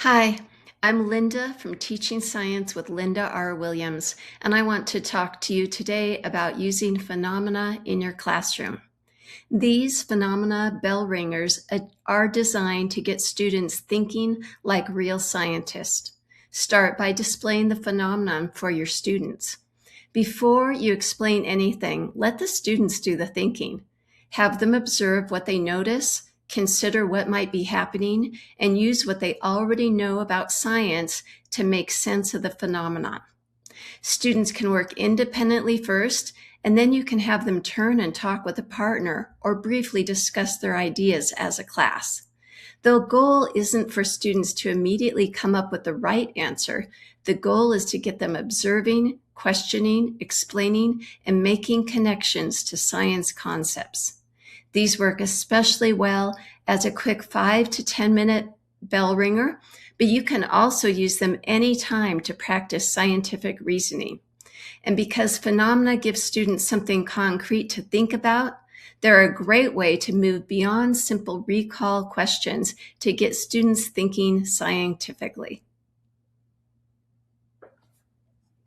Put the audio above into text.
Hi, I'm Linda from Teaching Science with Lynda R. Williams, and I want to talk to you today about using phenomena in your classroom. These phenomena bell ringers are designed to get students thinking like real scientists. Start by displaying the phenomenon for your students. Before you explain anything, let the students do the thinking. Have them observe what they notice, consider what might be happening, and use what they already know about science to make sense of the phenomenon. Students can work independently first, and then you can have them turn and talk with a partner or briefly discuss their ideas as a class. The goal isn't for students to immediately come up with the right answer. The goal is to get them observing, questioning, explaining, and making connections to science concepts. These work especially well as a quick 5 to 10-minute bell ringer, but you can also use them anytime to practice scientific reasoning. And because phenomena give students something concrete to think about, they're a great way to move beyond simple recall questions to get students thinking scientifically.